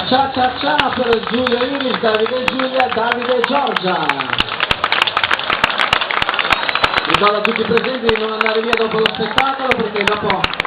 Ciao ciao ciao per Giulia Iris, Davide e Giulia, Davide e Giorgia. Ricordo a tutti i presenti di non andare via dopo lo spettacolo perché dopo